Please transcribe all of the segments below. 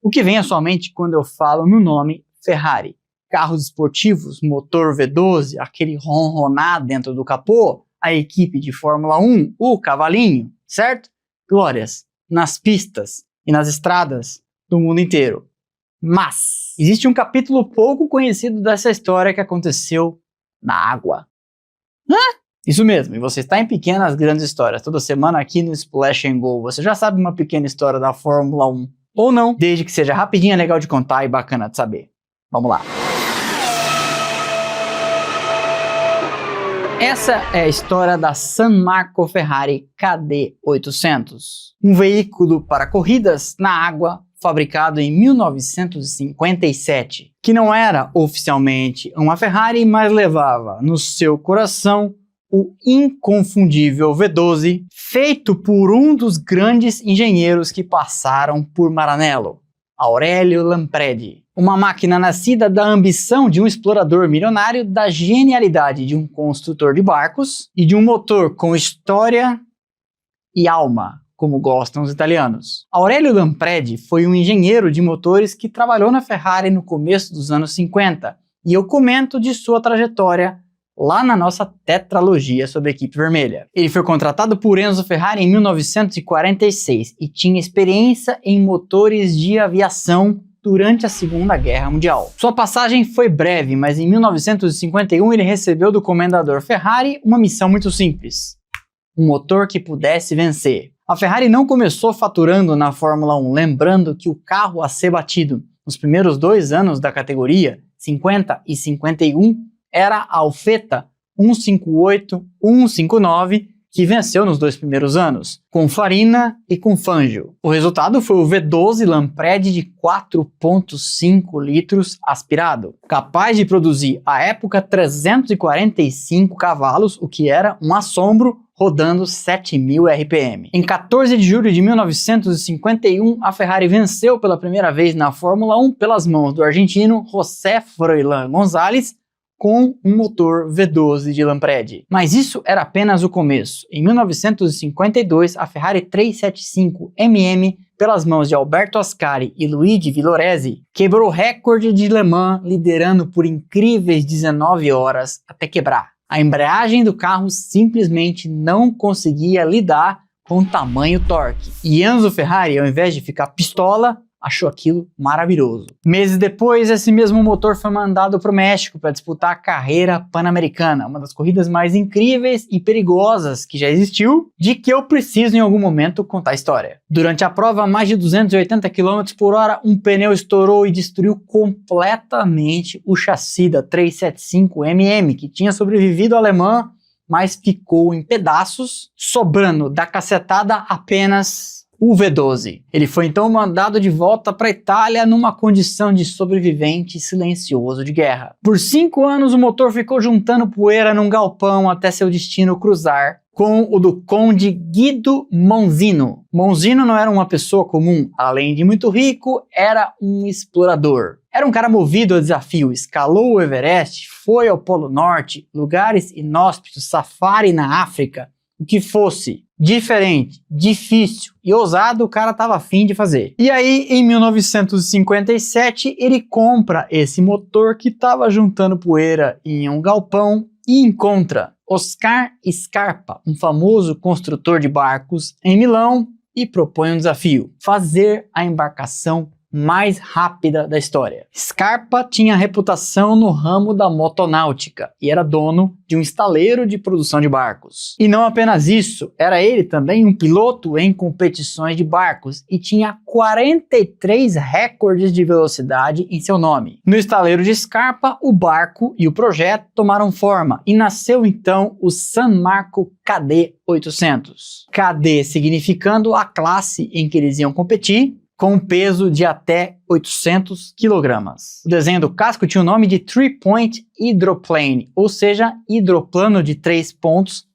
O que vem à sua mente quando eu falo no nome Ferrari? Carros esportivos, motor V12, aquele ronronar dentro do capô, a equipe de Fórmula 1, o cavalinho, certo? Glórias nas pistas e nas estradas do mundo inteiro. Mas existe um capítulo pouco conhecido dessa história que aconteceu na água. Isso mesmo, e você está em Pequenas Grandes Histórias. Toda semana aqui no Splash and Go você já sabe uma pequena história da Fórmula 1. Ou não, desde que seja rapidinha, legal de contar e bacana de saber. Vamos lá. Essa é a história da San Marco Ferrari KD800, um veículo para corridas na água fabricado em 1957, que não era oficialmente uma Ferrari, mas levava no seu coração o inconfundível V12, feito por um dos grandes engenheiros que passaram por Maranello, Aurelio Lampredi. Uma máquina nascida da ambição de um explorador milionário, da genialidade de um construtor de barcos e de um motor com história e alma, como gostam os italianos. Aurelio Lampredi foi um engenheiro de motores que trabalhou na Ferrari no começo dos anos 50, e eu comento de sua trajetória lá na nossa tetralogia sobre a equipe vermelha. Ele foi contratado por Enzo Ferrari em 1946 e tinha experiência em motores de aviação durante a Segunda Guerra Mundial. Sua passagem foi breve, mas em 1951 ele recebeu do comendador Ferrari uma missão muito simples: um motor que pudesse vencer. A Ferrari não começou faturando na Fórmula 1, lembrando que o carro a ser batido nos primeiros 2 anos da categoria, 50 e 51, era a Alfetta 158-159, que venceu nos 2 primeiros anos, com Farina e com Fangio. O resultado foi o V12 Lampredi de 4,5 litros aspirado, capaz de produzir à época 345 cavalos, o que era um assombro, rodando 7.000 RPM. Em 14 de julho de 1951, a Ferrari venceu pela primeira vez na Fórmula 1 pelas mãos do argentino José Froilán González, com um motor V12 de Lampredi. Mas isso era apenas o começo. Em 1952, a Ferrari 375mm, pelas mãos de Alberto Ascari e Luigi Villoresi, quebrou o recorde de Le Mans, liderando por incríveis 19 horas até quebrar. A embreagem do carro simplesmente não conseguia lidar com tamanho torque. E Enzo Ferrari, ao invés de ficar pistola, achou aquilo maravilhoso. Meses depois, esse mesmo motor foi mandado para o México para disputar a carreira pan-americana, uma das corridas mais incríveis e perigosas que já existiu, de que eu preciso em algum momento contar a história. Durante a prova, a mais de 280 km por hora, um pneu estourou e destruiu completamente o chassi da 375mm, que tinha sobrevivido ao Le Mans, mas ficou em pedaços, sobrando da cacetada apenas o V12. Ele foi então mandado de volta para a Itália numa condição de sobrevivente silencioso de guerra. Por 5 anos o motor ficou juntando poeira num galpão até seu destino cruzar com o do conde Guido Monzino. Monzino não era uma pessoa comum, além de muito rico, era um explorador. Era um cara movido a desafio, escalou o Everest, foi ao Polo Norte, lugares inóspitos, safari na África, o que fosse diferente, difícil e ousado, o cara estava afim de fazer. E aí, em 1957, ele compra esse motor que estava juntando poeira em um galpão e encontra Oscar Scarpa, um famoso construtor de barcos em Milão, e propõe um desafio: fazer a embarcação mais rápida da história. Scarpa tinha reputação no ramo da motonáutica e era dono de um estaleiro de produção de barcos. E não apenas isso, era ele também um piloto em competições de barcos e tinha 43 recordes de velocidade em seu nome. No estaleiro de Scarpa, o barco e o projeto tomaram forma e nasceu então o San Marco KD800. KD significando a classe em que eles iam competir, com um peso de até 800 kg. O desenho do casco tinha o nome de Three Point Hydroplane, ou seja, hidroplano de 3 pontos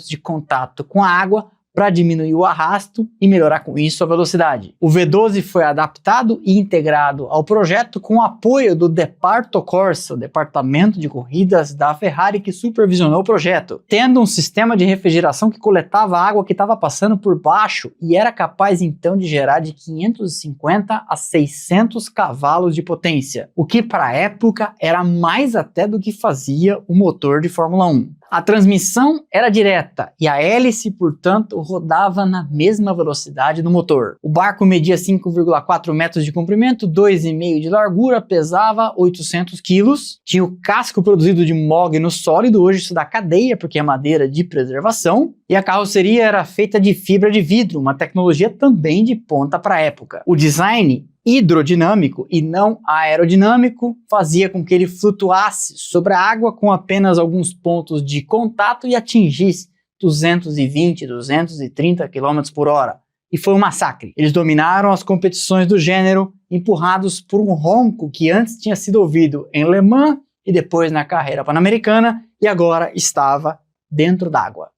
de contato com a água para diminuir o arrasto e melhorar com isso a velocidade. O V12 foi adaptado e integrado ao projeto com o apoio do Departo Corsa, o departamento de corridas da Ferrari que supervisionou o projeto, tendo um sistema de refrigeração que coletava a água que estava passando por baixo e era capaz então de gerar de 550 a 600 cavalos de potência, o que para a época era mais até do que fazia o motor de Fórmula 1. A transmissão era direta e a hélice, portanto, rodava na mesma velocidade do motor. O barco media 5,4 metros de comprimento, 2,5 de largura, pesava 800 quilos. Tinha o casco produzido de mogno sólido, hoje isso dá cadeia porque é madeira de preservação. E a carroceria era feita de fibra de vidro, uma tecnologia também de ponta para a época. O design hidrodinâmico e não aerodinâmico fazia com que ele flutuasse sobre a água com apenas alguns pontos de contato e atingisse 220, 230 km por hora. E foi um massacre. Eles dominaram as competições do gênero, empurrados por um ronco que antes tinha sido ouvido em Le Mans e depois na carreira pan-americana e agora estava dentro d'água.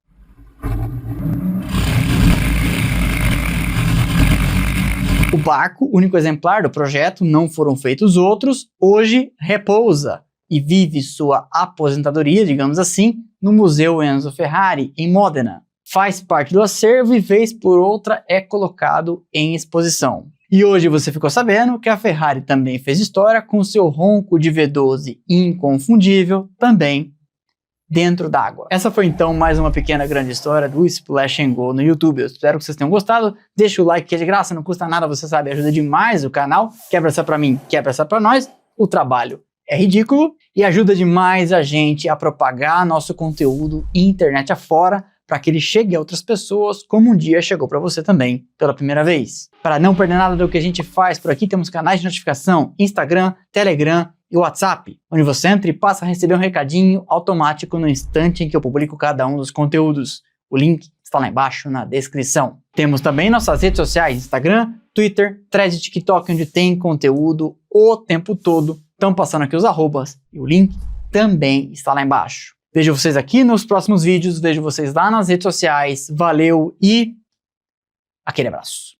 O barco, único exemplar do projeto, não foram feitos outros, hoje repousa e vive sua aposentadoria, digamos assim, no Museu Enzo Ferrari, em Modena. Faz parte do acervo e vez por outra é colocado em exposição. E hoje você ficou sabendo que a Ferrari também fez história com seu ronco de V12 inconfundível, também dentro d'água. Essa foi então mais uma pequena grande história do Splash and Go no YouTube. Eu espero que vocês tenham gostado. Deixa o like que é de graça, não custa nada, você sabe, ajuda demais o canal. Quebra essa pra mim, quebra essa pra nós. O trabalho é ridículo e ajuda demais a gente a propagar nosso conteúdo internet afora para que ele chegue a outras pessoas como um dia chegou para você também pela primeira vez. Para não perder nada do que a gente faz por aqui, temos canais de notificação, Instagram, Telegram e WhatsApp, onde você entra e passa a receber um recadinho automático no instante em que eu publico cada um dos conteúdos. O link está lá embaixo na descrição. Temos também nossas redes sociais, Instagram, Twitter, Threads e TikTok, onde tem conteúdo o tempo todo. Estão passando aqui os arrobas e o link também está lá embaixo. Vejo vocês aqui nos próximos vídeos, vejo vocês lá nas redes sociais. Valeu e aquele abraço.